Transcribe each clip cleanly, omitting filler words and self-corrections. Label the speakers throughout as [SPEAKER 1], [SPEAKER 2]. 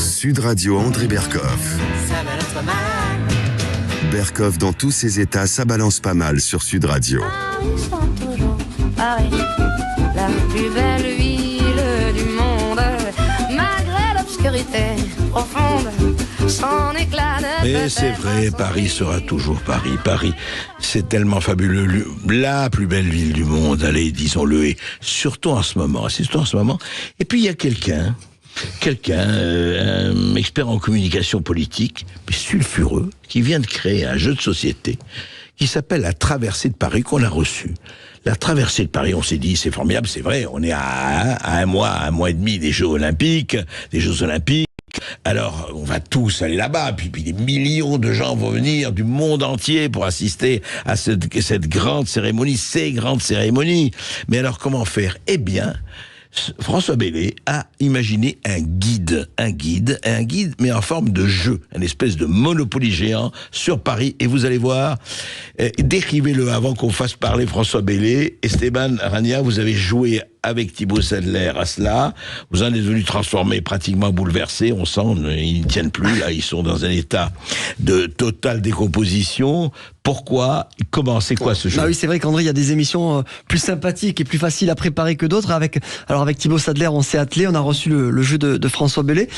[SPEAKER 1] Sud Radio André Berkoff.
[SPEAKER 2] Ça balance pas mal.
[SPEAKER 1] Berkoff dans tous ses états, ça balance pas mal sur Sud Radio.
[SPEAKER 2] Paris chante toujours, Paris, la plus belle ville du monde. Malgré l'obscurité profonde, son éclat ne
[SPEAKER 3] Mais
[SPEAKER 2] peut
[SPEAKER 3] c'est
[SPEAKER 2] être
[SPEAKER 3] vrai,
[SPEAKER 2] incendié.
[SPEAKER 3] Paris sera toujours Paris. Paris, c'est tellement fabuleux. La plus belle ville du monde, allez, disons-le, et surtout en ce moment. Et puis il y a quelqu'un, un expert en communication politique, mais sulfureux, qui vient de créer un jeu de société qui s'appelle La Traversée de Paris, qu'on a reçu. La Traversée de Paris, on s'est dit, c'est formidable, c'est vrai, on est à un mois et demi des Jeux Olympiques. Alors, on va tous aller là-bas, puis des millions de gens vont venir du monde entier pour assister à cette grande cérémonie, ces grandes cérémonies. Mais alors, comment faire? Eh bien, François Bellé a imaginé un guide, mais en forme de jeu, une espèce de Monopoly géant sur Paris. Et vous allez voir, décrivez-le avant qu'on fasse parler François Bellé. Esteban Rania, vous avez joué avec Thibaut Sadler à cela. Vous en êtes devenu transformé, pratiquement bouleversé. On sent, ils ne tiennent plus, là. Ils sont dans un état de totale décomposition. Pourquoi? Comment? C'est quoi ce jeu?
[SPEAKER 4] Ah oui, c'est vrai qu'André, il y a des émissions plus sympathiques et plus faciles à préparer que d'autres. Avec Thibaut Sadler, on s'est attelé, on a reçu le jeu de François Bellé,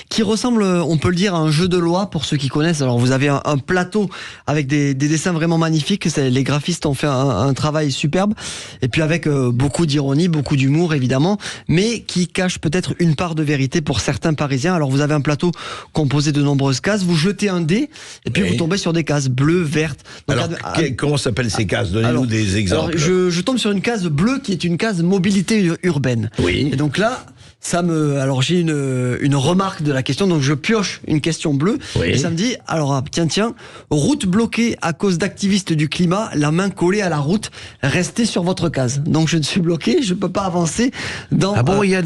[SPEAKER 4] qui ressemble, on peut le dire, à un jeu de loi pour ceux qui connaissent. Alors vous avez un plateau avec des dessins vraiment magnifiques. Les graphistes ont fait un travail superbe. Et puis avec beaucoup d'ironie, beaucoup d'humour évidemment, mais qui cache peut-être une part de vérité pour certains Parisiens. Alors vous avez un plateau composé de nombreuses cases. Vous jetez un dé et puis vous tombez sur des cases bleues, vertes. Donc,
[SPEAKER 3] alors, comment s'appellent ces cases? Donnez-nous des exemples.
[SPEAKER 4] Alors, je tombe sur une case bleue qui est une case mobilité urbaine.
[SPEAKER 3] Oui.
[SPEAKER 4] Et donc là, j'ai une remarque de la question, donc je pioche une question bleue.
[SPEAKER 3] Oui.
[SPEAKER 4] Et ça me dit, tiens, route bloquée à cause d'activistes du climat, la main collée à la route, restez sur votre case. Donc je ne suis bloqué, je peux pas avancer dans...
[SPEAKER 3] Ah bon, il y a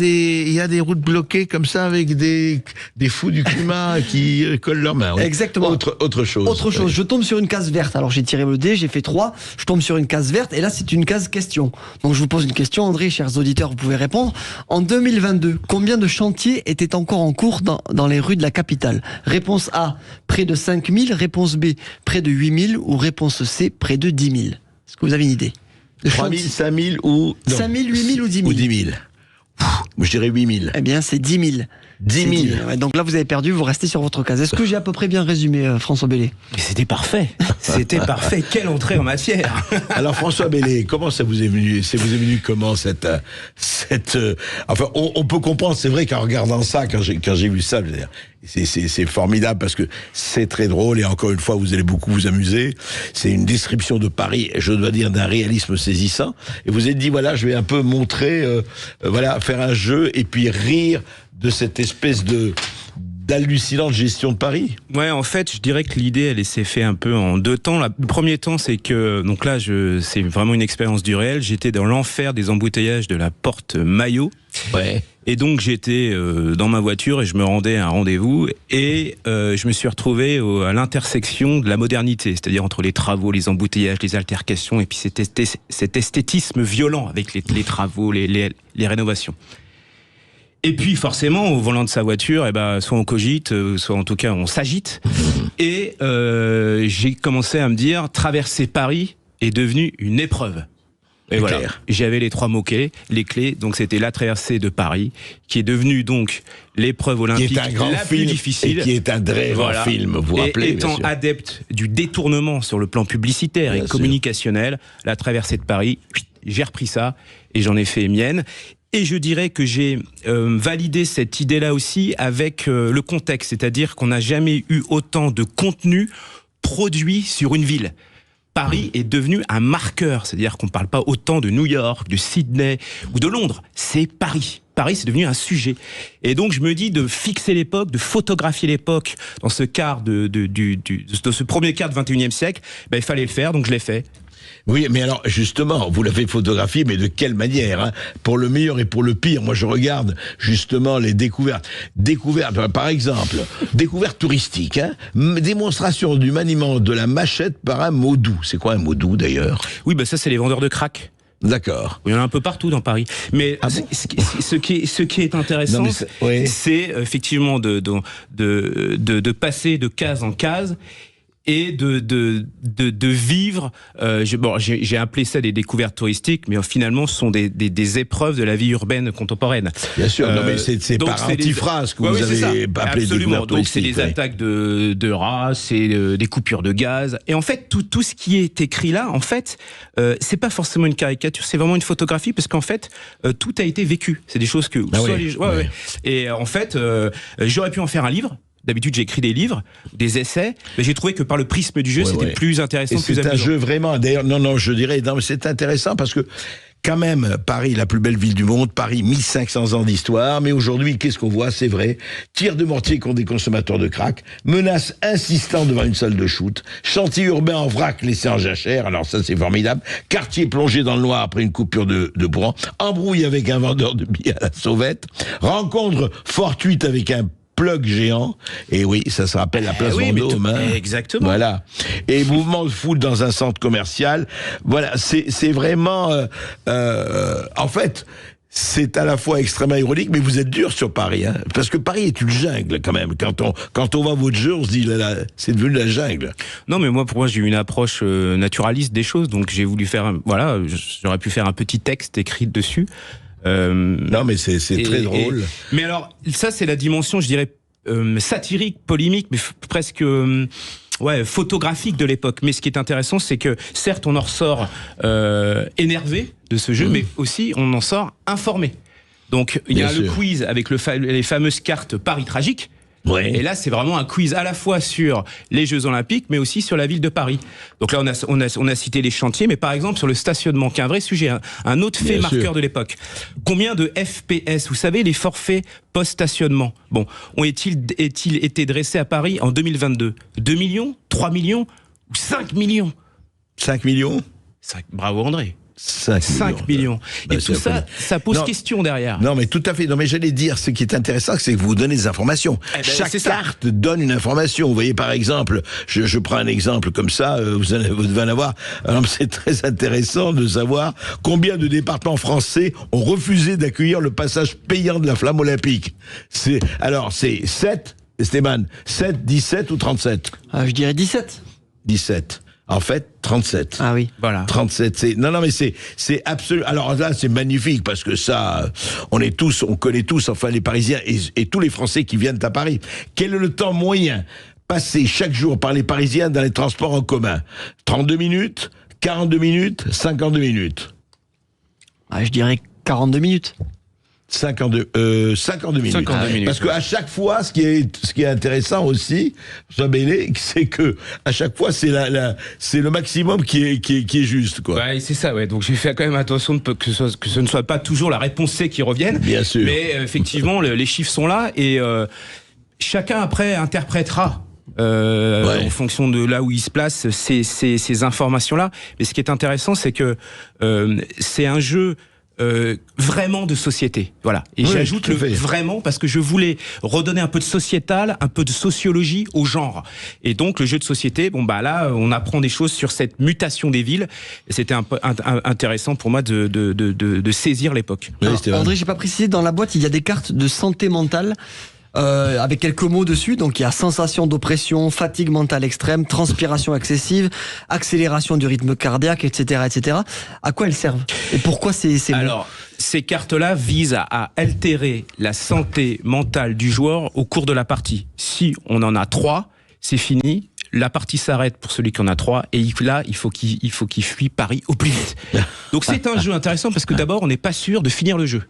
[SPEAKER 3] des routes bloquées comme ça avec des fous du climat qui collent leurs mains. Oui.
[SPEAKER 4] Exactement.
[SPEAKER 3] Autre chose.
[SPEAKER 4] Oui. Je tombe sur une case verte. Alors j'ai tiré le dé, j'ai fait 3, je tombe sur une case verte et là c'est une case question. Donc je vous pose une question, André, chers auditeurs, vous pouvez répondre. En 2022, combien de chantiers étaient encore en cours dans les rues de la capitale? Réponse A, près de 5000. Réponse B, près de 8000. Ou réponse C, près de 10 000. Est-ce que vous avez une idée?
[SPEAKER 3] 3000, 5000 ou...
[SPEAKER 4] 5000, 8000 ou 10 000?
[SPEAKER 3] Ou 10 000. Je dirais 8000.
[SPEAKER 4] Eh bien, c'est 10 000.
[SPEAKER 3] 10 000.
[SPEAKER 4] Ouais, donc là, vous avez perdu, vous restez sur votre case. Est-ce que j'ai à peu près bien résumé, François Bellé?
[SPEAKER 5] Mais c'était parfait. C'était parfait. Quelle entrée en matière.
[SPEAKER 3] Alors François Bellé, comment ça vous est venu? Comment enfin, on peut comprendre. C'est vrai qu'en regardant ça, quand j'ai vu ça, je veux dire, c'est formidable parce que c'est très drôle et encore une fois, vous allez beaucoup vous amuser. C'est une description de Paris, je dois dire, d'un réalisme saisissant. Et vous êtes dit, voilà, je vais un peu montrer, faire un jeu et puis rire de cette espèce d'hallucinante gestion de Paris.
[SPEAKER 5] Ouais, en fait, je dirais que l'idée, elle s'est fait un peu en 2 temps. Le premier temps, c'est que, donc là, c'est vraiment une expérience du réel. J'étais dans l'enfer des embouteillages de la porte Maillot.
[SPEAKER 3] Ouais.
[SPEAKER 5] Et donc, j'étais dans ma voiture et je me rendais à un rendez-vous et je me suis retrouvé à l'intersection de la modernité, c'est-à-dire entre les travaux, les embouteillages, les altercations et puis cet esthétisme violent avec les travaux, les rénovations. Et puis forcément, au volant de sa voiture, soit on cogite, soit en tout cas on s'agite. Et j'ai commencé à me dire, traverser Paris est devenu une épreuve. Et voilà, j'avais les 3 mots-clés, les clés. Donc c'était la traversée de Paris, qui est devenue donc l'épreuve olympique la plus difficile.
[SPEAKER 3] Et qui est un très grand film, vous rappelez.
[SPEAKER 5] Et étant adepte du détournement sur le plan publicitaire et communicationnel, la traversée de Paris, j'ai repris ça et j'en ai fait mienne. Et je dirais que j'ai validé cette idée-là aussi avec le contexte, c'est-à-dire qu'on n'a jamais eu autant de contenu produit sur une ville. Paris est devenu un marqueur, c'est-à-dire qu'on ne parle pas autant de New York, de Sydney ou de Londres, c'est Paris. Paris, c'est devenu un sujet. Et donc, je me dis de fixer l'époque, de photographier l'époque dans ce quart de ce premier quart du 21e siècle, il fallait le faire, donc je l'ai fait.
[SPEAKER 3] Oui, mais alors, justement, vous l'avez photographié, mais de quelle manière, pour le meilleur et pour le pire. Moi, je regarde, justement, les découvertes. Par exemple, découverte touristique, démonstration du maniement de la machette par un Modou. C'est quoi un Modou, d'ailleurs?
[SPEAKER 5] Oui, ça, c'est les vendeurs de crack.
[SPEAKER 3] D'accord.
[SPEAKER 5] Il y en a un peu partout dans Paris. Mais
[SPEAKER 3] Ah bon
[SPEAKER 5] ce qui est intéressant,
[SPEAKER 3] Non, mais
[SPEAKER 5] c'est effectivement de passer de case en case et de vivre. J'ai appelé ça des découvertes touristiques, mais finalement, ce sont des épreuves de la vie urbaine contemporaine.
[SPEAKER 3] Bien sûr, non, mais c'est par antiphrase que vous avez appelé
[SPEAKER 5] absolument. Donc c'est des
[SPEAKER 3] touristiques,
[SPEAKER 5] attaques de rats, c'est des coupures de gaz. Et en fait, tout ce qui est écrit là, en fait, c'est pas forcément une caricature, c'est vraiment une photographie, parce qu'en fait, tout a été vécu. C'est des choses que Et en fait, j'aurais pu en faire un livre. D'habitude, j'écris des livres, des essais, mais j'ai trouvé que par le prisme du jeu, c'était plus intéressant, plus amusant.
[SPEAKER 3] C'est un jeu vraiment, d'ailleurs, je dirais, non, mais c'est intéressant parce que, quand même, Paris, la plus belle ville du monde, Paris, 1500 ans d'histoire, mais aujourd'hui, qu'est-ce qu'on voit? C'est vrai, tir de mortier contre des consommateurs de crack, menaces insistantes devant une salle de shoot, chantier urbain en vrac laissé en jachère, alors ça c'est formidable, quartier plongé dans le noir après une coupure de courant, embrouille avec un vendeur de billets à la sauvette, rencontre fortuite avec un plug géant, et oui, ça se rappelle la place Vendôme.
[SPEAKER 5] Exactement.
[SPEAKER 3] Voilà. Et mouvement de foule dans un centre commercial. Voilà, c'est vraiment... en fait, c'est à la fois extrêmement ironique, mais vous êtes dur sur Paris, hein, parce que Paris est une jungle quand même. Quand on voit votre jeu, on se dit, c'est devenu la jungle.
[SPEAKER 5] Non, mais pour moi, j'ai eu une approche naturaliste des choses, donc j'ai voulu faire... j'aurais pu faire un petit texte écrit dessus.
[SPEAKER 3] Non, mais c'est très drôle.
[SPEAKER 5] Mais alors, ça, c'est la dimension, je dirais, satirique, polémique, mais presque photographique de l'époque. Mais ce qui est intéressant, c'est que, certes, on en ressort énervé de ce jeu, mais aussi, on en sort informé. Donc, il y a le quiz avec les fameuses cartes Paris Tragique.
[SPEAKER 3] Ouais.
[SPEAKER 5] Et là, c'est vraiment un quiz à la fois sur les Jeux Olympiques, mais aussi sur la ville de Paris. Donc là, on a cité les chantiers, mais par exemple sur le stationnement, qui est un vrai sujet, un autre fait marqueur de l'époque. Combien de FPS, vous savez, les forfaits post-stationnement, ont-ils été dressés à Paris en 2022 ? 2 millions, 3 millions ou 5 millions ?
[SPEAKER 3] 5 millions ?
[SPEAKER 5] Bravo André.
[SPEAKER 3] 5
[SPEAKER 5] millions. Et tout ça, ça pose question derrière.
[SPEAKER 3] Non, mais tout à fait. Non, mais j'allais dire, ce qui est intéressant, c'est que vous donnez des informations. Chaque carte donne une information. Vous voyez, par exemple, je prends un exemple comme ça, vous devez en avoir. Alors, c'est très intéressant de savoir combien de départements français ont refusé d'accueillir le passage payant de la flamme olympique. C'est 7, Esteban, 7, 17 ou 37 ?
[SPEAKER 4] Je dirais 17.
[SPEAKER 3] 17. En fait, 37.
[SPEAKER 4] Ah oui.
[SPEAKER 5] Voilà.
[SPEAKER 3] 37, non, mais c'est absolument... Alors là, c'est magnifique, parce que ça, on connaît tous, enfin, les Parisiens et tous les Français qui viennent à Paris. Quel est le temps moyen passé chaque jour par les Parisiens dans les transports en commun ? 32 minutes, 42 minutes, 52 minutes.
[SPEAKER 4] Je dirais 42 minutes.
[SPEAKER 3] 52 minutes.
[SPEAKER 5] 52 minutes.
[SPEAKER 3] Parce qu'à chaque fois, ce qui est intéressant aussi, c'est que à chaque fois, c'est le maximum qui est juste, quoi.
[SPEAKER 5] Ouais, c'est ça, ouais. Donc j'ai fait quand même attention que ce ne soit pas toujours la réponse C qui revienne.
[SPEAKER 3] Bien sûr.
[SPEAKER 5] Mais effectivement, les chiffres sont là et chacun après interprétera. En fonction de là où il se place, ces informations-là. Mais ce qui est intéressant, c'est que c'est un jeu vraiment de société, voilà. Et j'ajoute le vraiment parce que je voulais redonner un peu de sociétal, un peu de sociologie au genre. Et donc le jeu de société, là, on apprend des choses sur cette mutation des villes. Et c'était un peu intéressant pour moi de saisir l'époque.
[SPEAKER 4] André, j'ai pas précisé, dans la boîte, il y a des cartes de santé mentale. Avec quelques mots dessus, donc il y a sensation d'oppression, fatigue mentale extrême, transpiration excessive, accélération du rythme cardiaque, etc., etc. À quoi elles servent ? Et pourquoi ces mots ?
[SPEAKER 5] Alors, ces cartes-là visent à altérer la santé mentale du joueur au cours de la partie. Si on en a 3, c'est fini. La partie s'arrête pour celui qui en a 3 et là, il faut qu'il fuit Paris au plus vite. Donc c'est un jeu intéressant parce que d'abord, on n'est pas sûr de finir le jeu.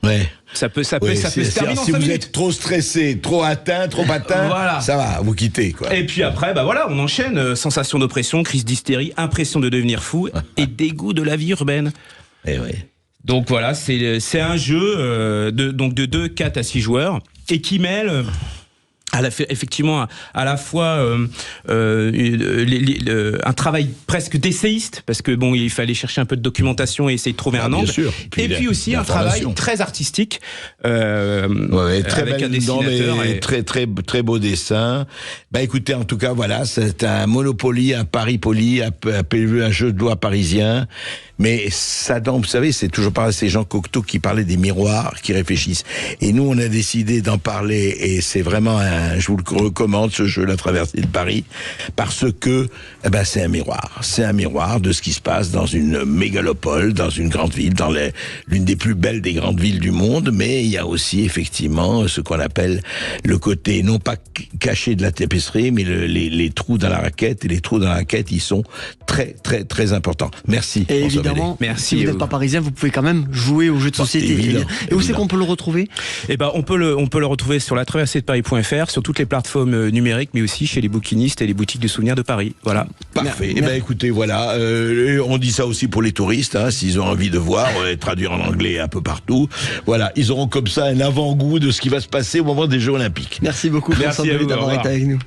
[SPEAKER 3] Ouais.
[SPEAKER 5] Ça peut se terminer en 5 minutes.
[SPEAKER 3] Si vous êtes trop stressé, trop atteint,
[SPEAKER 5] voilà.
[SPEAKER 3] Ça va, vous quittez, quoi.
[SPEAKER 5] Et puis après, on enchaîne. Sensation d'oppression, crise d'hystérie, impression de devenir fou et dégoût de la vie urbaine. Donc voilà, c'est un jeu de 2, 4 à 6 joueurs et qui mêle... effectivement, à la fois un travail prespresque d'essayiste, parce que il fallait chercher un peu de documentation et essayer de trouver un angle. Et puis aussi un travail très artistique,
[SPEAKER 3] très
[SPEAKER 5] avec un dessinateur.
[SPEAKER 3] Très, très, très beau dessin. Écoutez, en tout cas, voilà, c'est un Monopoly, un Paris Poli, un jeu de loi parisien. Mais Saddam, vous savez, c'est toujours pareil, c'est Jean Cocteau qui parlait des miroirs qui réfléchissent. Et nous, on a décidé d'en parler, et c'est vraiment je vous le recommande, ce jeu, La Traversée de Paris, parce que, c'est un miroir. C'est un miroir de ce qui se passe dans une mégalopole, dans une grande ville, dans l'une des plus belles des grandes villes du monde, mais il y a aussi, effectivement, ce qu'on appelle le côté, non pas caché de la tapisserie, mais les trous dans la raquette, et les trous dans la raquette, ils sont très, très, très importants. Merci.
[SPEAKER 4] Et
[SPEAKER 3] François
[SPEAKER 4] évidemment,
[SPEAKER 3] Bellé.
[SPEAKER 5] Merci
[SPEAKER 4] si vous
[SPEAKER 5] à
[SPEAKER 4] n'êtes
[SPEAKER 5] vous.
[SPEAKER 4] pas parisien, vous pouvez quand même jouer aux jeux de société.
[SPEAKER 3] évident,
[SPEAKER 4] Et où c'est
[SPEAKER 3] évident.
[SPEAKER 4] qu'on peut le retrouver?
[SPEAKER 5] Eh ben, on peut le retrouver sur la traversée de Paris.fr, sur toutes les plateformes numériques, mais aussi chez les bouquinistes et les boutiques du souvenir de Paris. Voilà.
[SPEAKER 3] Parfait. Eh ben, écoutez, voilà, on dit ça aussi pour les touristes, s'ils ont envie de voir, traduire en anglais un peu partout. Voilà, ils auront comme ça un avant-goût de ce qui va se passer au moment des Jeux Olympiques.
[SPEAKER 4] Merci beaucoup,
[SPEAKER 5] Merci
[SPEAKER 4] François
[SPEAKER 5] à
[SPEAKER 4] Bellé,
[SPEAKER 5] vous, au
[SPEAKER 4] d'avoir
[SPEAKER 5] revoir.
[SPEAKER 4] été avec nous.